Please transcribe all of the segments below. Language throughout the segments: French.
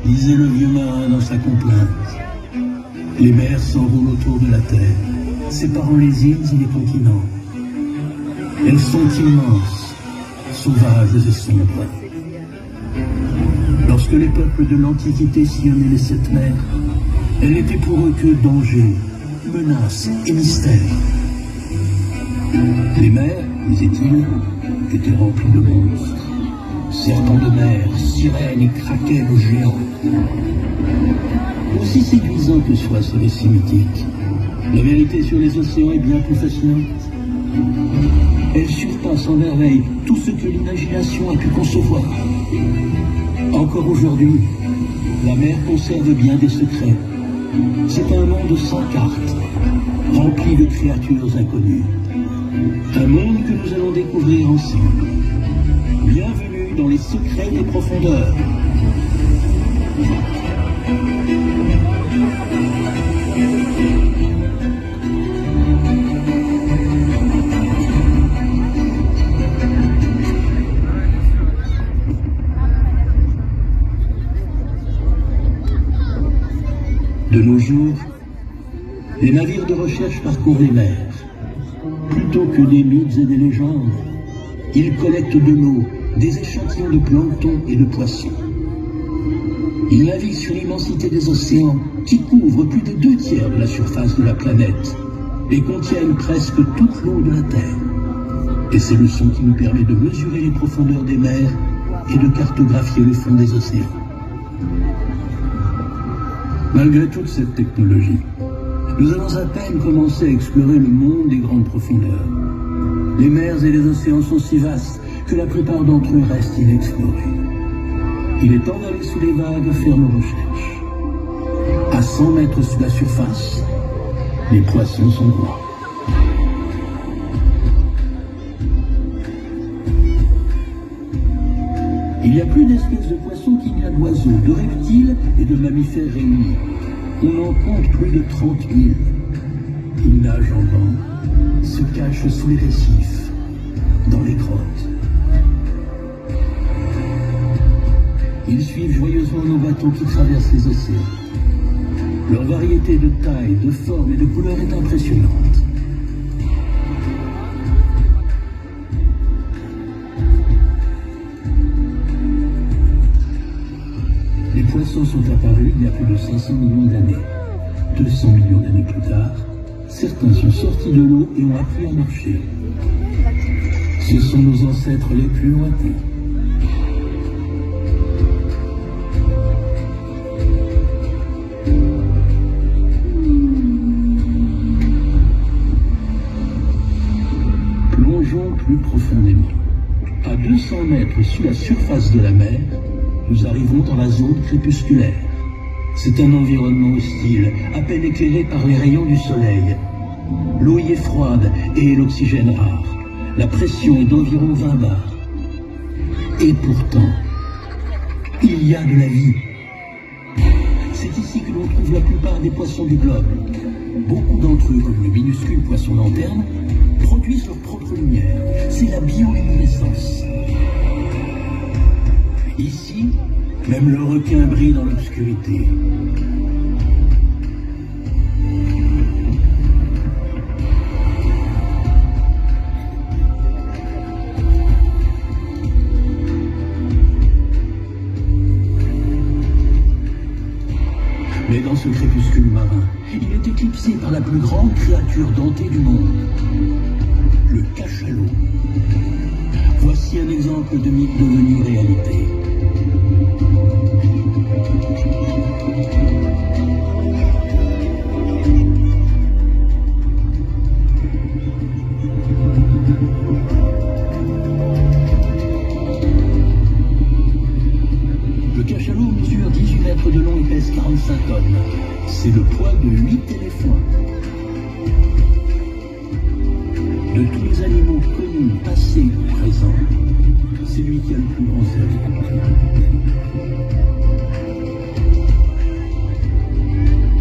disait le vieux marin dans sa complainte. Les mers s'envolent autour de la terre, séparant les îles et les continents. Elles sont immenses, sauvages et sombres. Lorsque les peuples de l'Antiquité sillonnaient les sept mers, elles n'étaient pour eux que danger, menaces et mystères. Les mers, disaient-ils, étaient remplies de monstres. Serpents de mer, sirènes et kraken géants. Aussi séduisant que soit ce récit mythique, la vérité sur les océans est bien plus fascinante. Elle surpasse en merveille tout ce que l'imagination a pu concevoir. Encore aujourd'hui, la mer conserve bien des secrets. C'est un monde sans carte, rempli de créatures inconnues. Un monde que nous allons découvrir ensemble. Bienvenue dans les secrets des profondeurs. De nos jours, les navires de recherche parcourent les mers. Plutôt que des mythes et des légendes, ils collectent de l'eau, des échantillons de plancton et de poissons. Ils naviguent sur l'immensité des océans qui couvrent plus de 2/3 de la surface de la planète et contiennent presque toute l'eau de la Terre. Et c'est le son qui nous permet de mesurer les profondeurs des mers et de cartographier le fond des océans. Malgré toute cette technologie, nous avons à peine commencé à explorer le monde des grandes profondeurs. Les mers et les océans sont si vastes que la plupart d'entre eux restent inexplorés. Il est temps d'aller sous les vagues faire nos recherches. À 100 mètres sous la surface, les poissons sont grands. Il y a plus d'espèces de poissons qu'il n'y a d'oiseaux, de reptiles et de mammifères réunis. On en compte plus de 30 000. Ils nagent en bande, se cachent sous les récifs, dans les grottes. Ils suivent joyeusement nos bateaux qui traversent les océans. Leur variété de taille, de forme et de couleur est impressionnante. Les poissons sont apparus il y a plus de 500 millions d'années. 200 millions d'années plus tard, certains sont sortis de l'eau et ont appris à marcher. Ce sont nos ancêtres les plus lointains. Plongeons plus profondément. À 200 mètres sous la surface de la mer, nous arrivons dans la zone crépusculaire. C'est un environnement hostile, à peine éclairé par les rayons du soleil. L'eau y est froide et l'oxygène rare. La pression est d'environ 20 bars. Et pourtant, il y a de la vie. C'est ici que l'on trouve la plupart des poissons du globe. Beaucoup d'entre eux, comme le minuscule poisson lanterne, produisent leur propre lumière. C'est la bioluminescence. Ici, même le requin brille dans l'obscurité. Mais dans ce crépuscule marin, il est éclipsé par la plus grande créature dentée du monde, le cachalot. Voici un exemple de mythe devenu réalité. Le cachalot mesure 18 mètres de long et pèse 45 tonnes. C'est le poids de 8 éléphants. De tous les animaux connus, passés ou présents, c'est lui qui a le plus grand cerveau.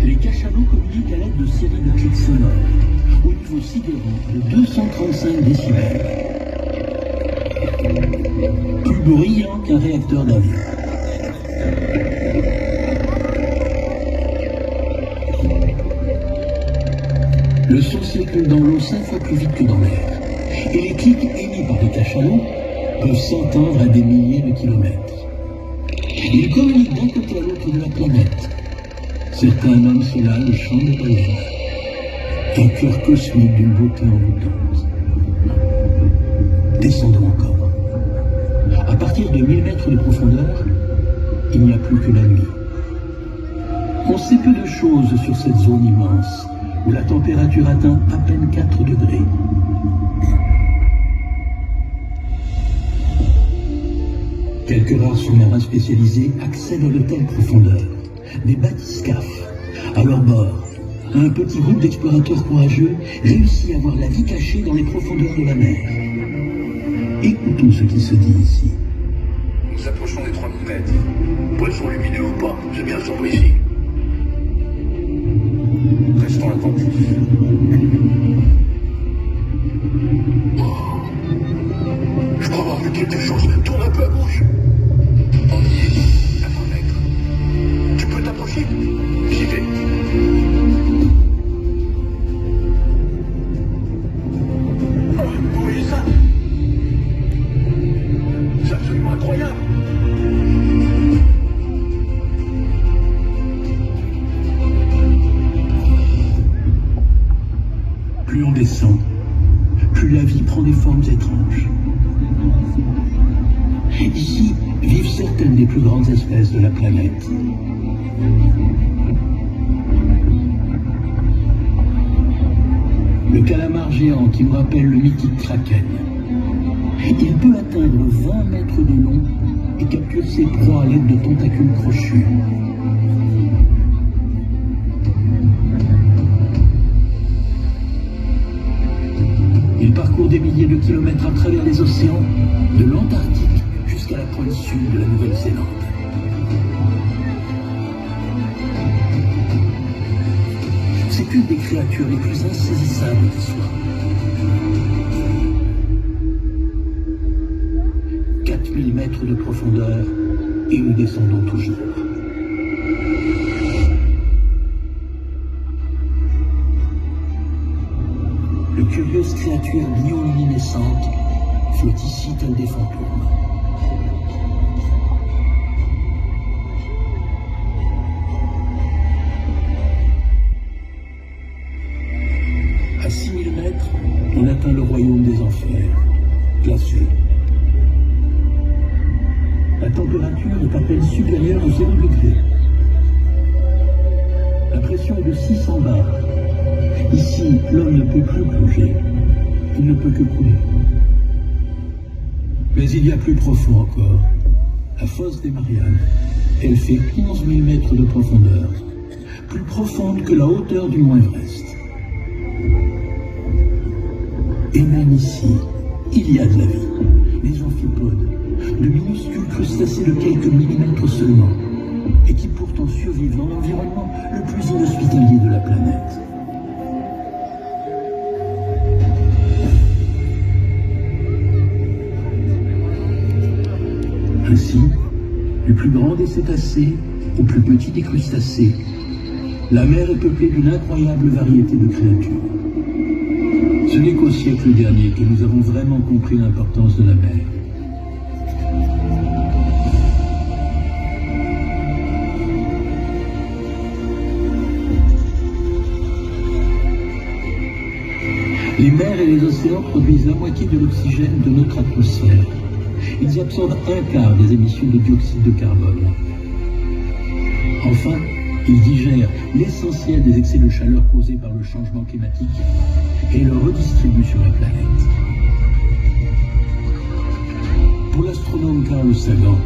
Les cachalots communiquent à l'aide de séries de clics sonores, au niveau sidérant de 235 décibels. Plus brillant qu'un réacteur d'avion. Le son circule dans l'eau 5 fois plus vite que dans l'air. Et les clics émis par les cachalots peuvent s'entendre à des milliers de kilomètres. Ils communiquent d'un côté à l'autre de la planète. Certains nomment cela le chant de pollen. Un cœur cosmique d'une beauté envoûtante. Descendons encore. À partir de 1000 mètres de profondeur, il n'y a plus que la nuit. On sait peu de choses sur cette zone immense, où la température atteint à peine 4 degrés. Quelques rares sous-marins spécialisés accèdent à de telles profondeurs, des bathyscaphes. À leur bord, un petit groupe d'explorateurs courageux réussit à voir la vie cachée dans les profondeurs de la mer. Écoutons ce qui se dit ici. Nous approchons des 3000 mètres. Poisson lumineux ou pas, c'est bien sombre ici. Restons attentifs. Oh. Je crois avoir vu quelque chose. Tourne un peu à gauche. On y est, à 100 mètres. Tu peux t'approcher? J'y vais. Oh, vous voyez ça? C'est absolument incroyable. Plus on descend, plus la vie prend des formes étranges. Ici vivent certaines des plus grandes espèces de la planète. Le calamar géant qui nous rappelle le mythique kraken. Il peut atteindre 20 mètres de long et capture ses proies à l'aide de tentacules crochus. Il parcourt des milliers de kilomètres à travers les océans, de l'Antarctique jusqu'à la pointe sud de la Nouvelle-Zélande. C'est une des créatures les plus insaisissables qui soit. 4000 mètres de profondeur et nous descendons toujours. De curieuses créatures bioluminescentes flottent ici telles des fantômes. À 6000 mètres, on atteint le royaume des enfers, glacé. La température est à peine supérieure à 0 degré. La pression est de 600 bars. Ici, l'homme ne peut plus plonger, il ne peut que couler. Mais il y a plus profond encore, la fosse des Mariannes. Elle fait 11 000 mètres de profondeur, plus profonde que la hauteur du mont Everest. Et même ici, il y a de la vie, les amphipodes, de minuscules crustacés de quelques millimètres seulement, et qui pourtant survivent dans l'environnement le plus inhospitalier de la planète. Ainsi, du plus grand des cétacés au plus petit des crustacés, la mer est peuplée d'une incroyable variété de créatures. Ce n'est qu'au siècle dernier que nous avons vraiment compris l'importance de la mer. Les mers et les océans produisent la moitié de l'oxygène de notre atmosphère. Ils absorbent un quart des émissions de dioxyde de carbone. Enfin, ils digèrent l'essentiel des excès de chaleur causés par le changement climatique et le redistribuent sur la planète. Pour l'astronome Carl Sagan,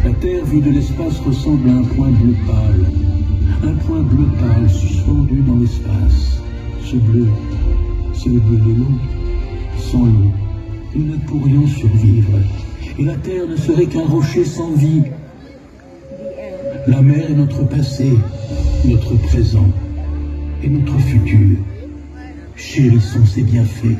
la Terre vue de l'espace ressemble à un point bleu pâle. Un point bleu pâle suspendu dans l'espace. Ce bleu, c'est le bleu de l'eau. Sans l'eau, nous ne pourrions survivre. Et la Terre ne serait qu'un rocher sans vie. La mer est notre passé, notre présent et notre futur. Chérissons ses bienfaits.